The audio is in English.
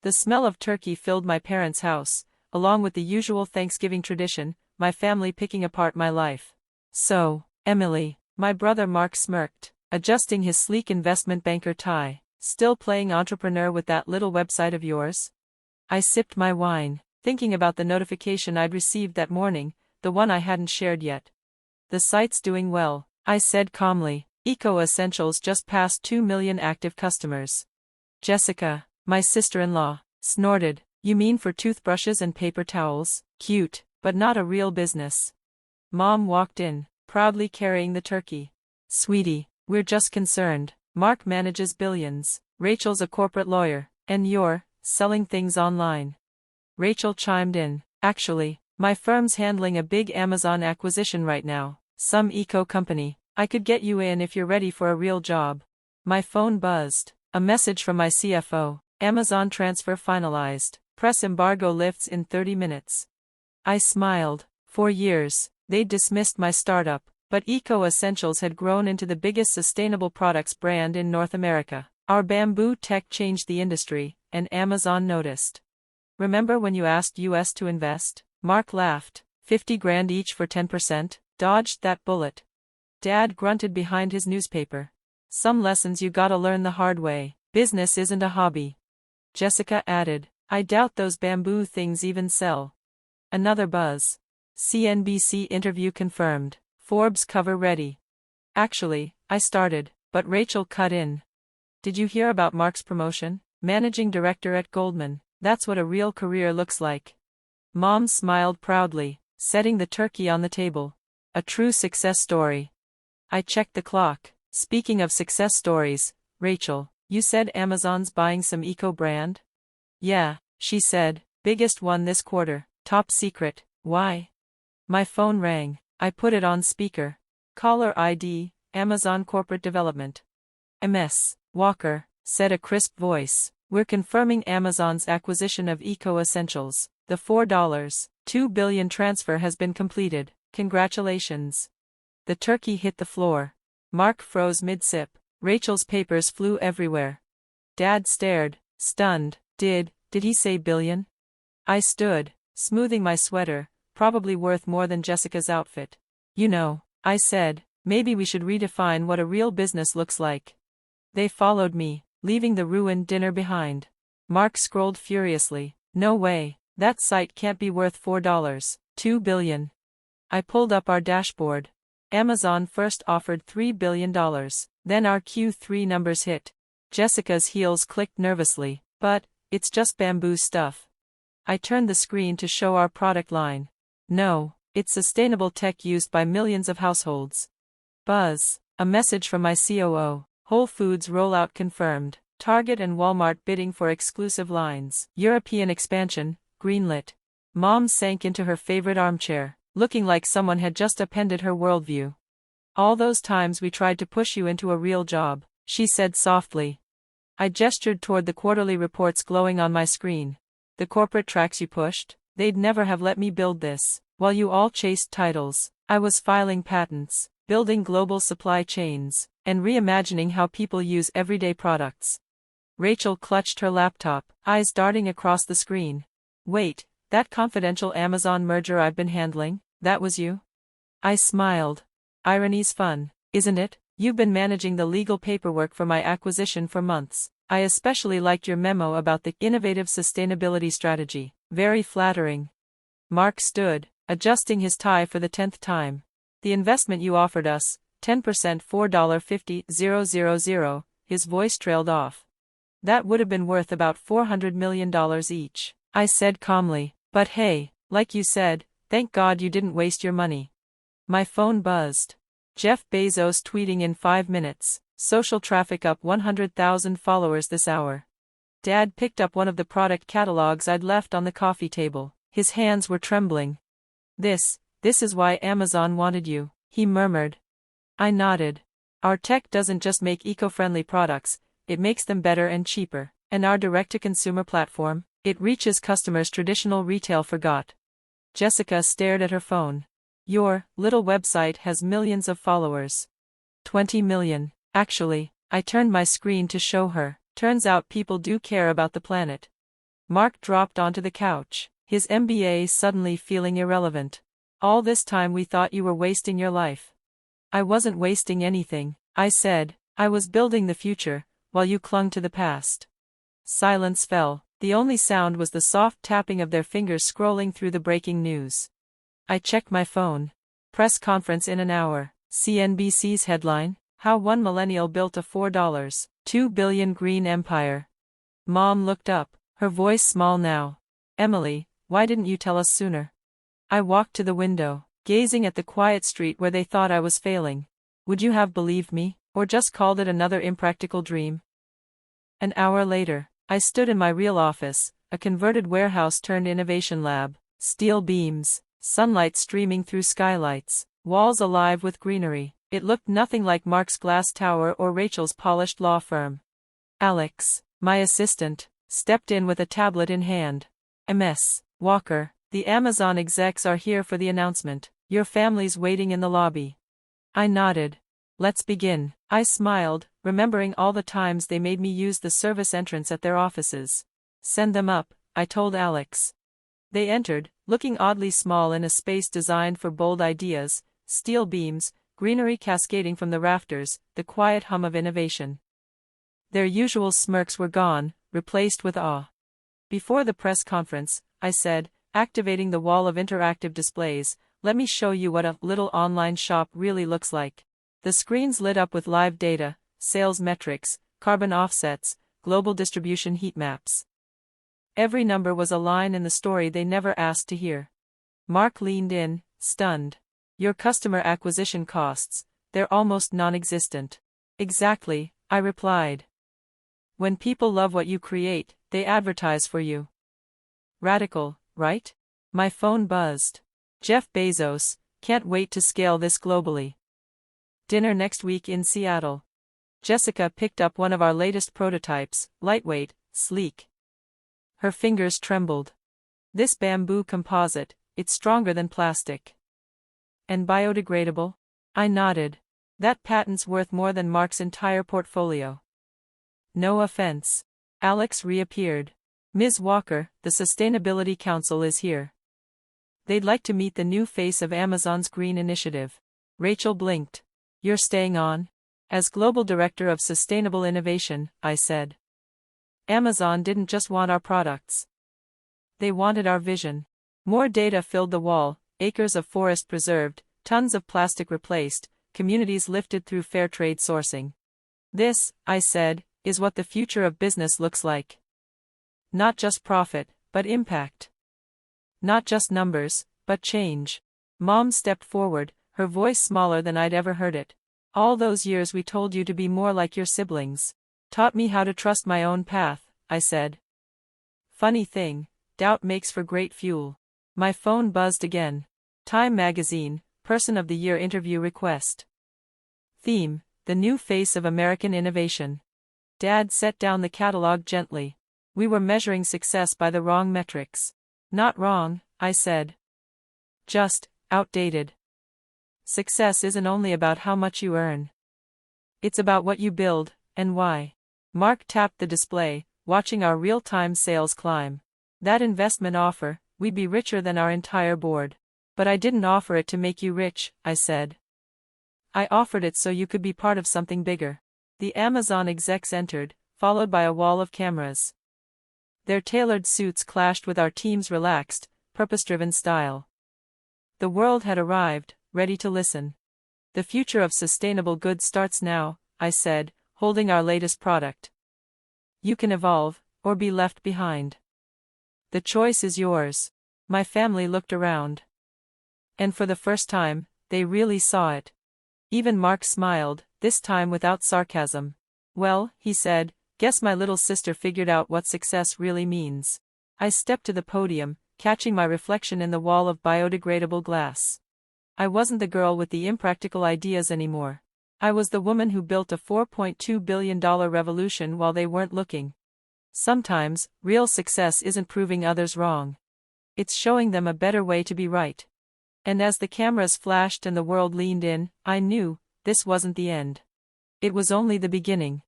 The smell of turkey filled my parents' house, along with the usual Thanksgiving tradition, my family picking apart my life. So, Emily, my brother Mark smirked, adjusting his sleek investment banker tie. Still playing entrepreneur with that little website of yours? I sipped my wine, thinking about the notification I'd received that morning, the one I hadn't shared yet. The site's doing well, I said calmly. Eco Essentials just passed 2 million active customers. Jessica, my sister-in-law, snorted. You mean for toothbrushes and paper towels? Cute, but not a real business. Mom walked in, proudly carrying the turkey. Sweetie, we're just concerned. Mark manages billions, Rachel's a corporate lawyer, and you're selling things online. Rachel chimed in. Actually, my firm's handling a big Amazon acquisition right now, some eco company. I could get you in if you're ready for a real job. My phone buzzed. A message from my CFO. Amazon transfer finalized. Press embargo lifts in 30 minutes. I smiled. For years, they'd dismissed my startup, but Eco Essentials had grown into the biggest sustainable products brand in North America. Our bamboo tech changed the industry, and Amazon noticed. Remember when you asked US to invest? Mark laughed. 50 grand each for 10%? Dodged that bullet. Dad grunted behind his newspaper. Some lessons you gotta learn the hard way. Business isn't a hobby. Jessica added. I doubt those bamboo things even sell. Another buzz. CNBC interview confirmed. Forbes cover ready. Actually, I started, but Rachel cut in. Did you hear about Mark's promotion? Managing director at Goldman. That's what a real career looks like. Mom smiled proudly, setting the turkey on the table. A true success story. I checked the clock. Speaking of success stories, Rachel, you said Amazon's buying some eco brand? Yeah, she said, biggest one this quarter, top secret. Why? My phone rang. I put it on speaker. Caller ID, Amazon Corporate Development. MS, Walker, said a crisp voice. We're confirming Amazon's acquisition of Eco Essentials. The $4.2 billion transfer has been completed. Congratulations. The turkey hit the floor. Mark froze mid-sip. Rachel's papers flew everywhere. Dad stared, stunned. Did he say billion? I stood, smoothing my sweater, probably worth more than Jessica's outfit. You know, I said, maybe we should redefine what a real business looks like. They followed me, leaving the ruined dinner behind. Mark scrolled furiously. No way, that site can't be worth $4.2 billion. I pulled up our dashboard. Amazon first offered $3 billion, then our Q3 numbers hit. Jessica's heels clicked nervously. But, it's just bamboo stuff. I turned the screen to show our product line. No, it's sustainable tech used by millions of households. Buzz, a message from my COO. Whole Foods rollout confirmed. Target and Walmart bidding for exclusive lines. European expansion, greenlit. Mom sank into her favorite armchair, looking like someone had just upended her worldview. All those times we tried to push you into a real job, she said softly. I gestured toward the quarterly reports glowing on my screen. The corporate tracks you pushed, they'd never have let me build this. While you all chased titles, I was filing patents, building global supply chains, and reimagining how people use everyday products. Rachel clutched her laptop, eyes darting across the screen. Wait, that confidential Amazon merger I've been handling, that was you? I smiled. Irony's fun, isn't it? You've been managing the legal paperwork for my acquisition for months. I especially liked your memo about the innovative sustainability strategy. Very flattering. Mark stood, adjusting his tie for the 10th time. The investment you offered us, 10% $4.50,000, his voice trailed off. That would have been worth about $400 million each, I said calmly. But hey, like you said, thank God you didn't waste your money. My phone buzzed. Jeff Bezos tweeting in 5 minutes, social traffic up 100,000 followers this hour. Dad picked up one of the product catalogs I'd left on the coffee table. His hands were trembling. This is why Amazon wanted you, he murmured. I nodded. Our tech doesn't just make eco-friendly products, it makes them better and cheaper. And our direct-to-consumer platform, it reaches customers traditional retail forgot. Jessica stared at her phone. Your little website has millions of followers. 20 million. Actually, I turned my screen to show her. Turns out people do care about the planet. Mark dropped onto the couch, his MBA suddenly feeling irrelevant. All this time we thought you were wasting your life. I wasn't wasting anything, I said. I was building the future, while you clung to the past. Silence fell. The only sound was the soft tapping of their fingers scrolling through the breaking news. I checked my phone. Press conference in an hour. CNBC's headline: How one millennial built a $4.2 billion green empire. Mom looked up, her voice small now. Emily, why didn't you tell us sooner? I walked to the window, gazing at the quiet street where they thought I was failing. Would you have believed me, or just called it another impractical dream? An hour later, I stood in my real office, a converted warehouse turned innovation lab. Steel beams, sunlight streaming through skylights, walls alive with greenery. It looked nothing like Mark's glass tower or Rachel's polished law firm. Alex, my assistant, stepped in with a tablet in hand. MS, Walker, the Amazon execs are here for the announcement. Your family's waiting in the lobby. I nodded. Let's begin. I smiled, remembering all the times they made me use the service entrance at their offices. Send them up, I told Alex. They entered, looking oddly small in a space designed for bold ideas, steel beams, greenery cascading from the rafters, the quiet hum of innovation. Their usual smirks were gone, replaced with awe. Before the press conference, I said, activating the wall of interactive displays, let me show you what a little online shop really looks like. The screens lit up with live data, sales metrics, carbon offsets, global distribution heat maps. Every number was a line in the story they never asked to hear. Mark leaned in, stunned. Your customer acquisition costs, they're almost non-existent. Exactly, I replied. When people love what you create, they advertise for you. Radical, right? My phone buzzed. Jeff Bezos, can't wait to scale this globally. Dinner next week in Seattle. Jessica picked up one of our latest prototypes, lightweight, sleek. Her fingers trembled. This bamboo composite, it's stronger than plastic. And biodegradable? I nodded. That patent's worth more than Mark's entire portfolio. No offense. Alex reappeared. Ms. Walker, the Sustainability Council is here. They'd like to meet the new face of Amazon's Green Initiative. Rachel blinked. You're staying on? As Global Director of Sustainable Innovation, I said. Amazon didn't just want our products. They wanted our vision. More data filled the wall, acres of forest preserved, tons of plastic replaced, communities lifted through fair trade sourcing. This, I said, is what the future of business looks like. Not just profit, but impact. Not just numbers, but change. Mom stepped forward, her voice smaller than I'd ever heard it. All those years we told you to be more like your siblings. Taught me how to trust my own path, I said. Funny thing, doubt makes for great fuel. My phone buzzed again. Time magazine, Person of the Year interview request. Theme, the new face of American innovation. Dad set down the catalog gently. We were measuring success by the wrong metrics. Not wrong, I said. Just outdated. Success isn't only about how much you earn. It's about what you build, and why. Mark tapped the display, watching our real-time sales climb. That investment offer, we'd be richer than our entire board. But I didn't offer it to make you rich, I said. I offered it so you could be part of something bigger. The Amazon execs entered, followed by a wall of cameras. Their tailored suits clashed with our team's relaxed, purpose-driven style. The world had arrived, ready to listen. The future of sustainable goods starts now, I said, holding our latest product. You can evolve, or be left behind. The choice is yours. My family looked around. And for the first time, they really saw it. Even Mark smiled, this time without sarcasm. Well, he said, guess my little sister figured out what success really means. I stepped to the podium, catching my reflection in the wall of biodegradable glass. I wasn't the girl with the impractical ideas anymore. I was the woman who built a $4.2 billion revolution while they weren't looking. Sometimes, real success isn't proving others wrong. It's showing them a better way to be right. And as the cameras flashed and the world leaned in, I knew, this wasn't the end. It was only the beginning.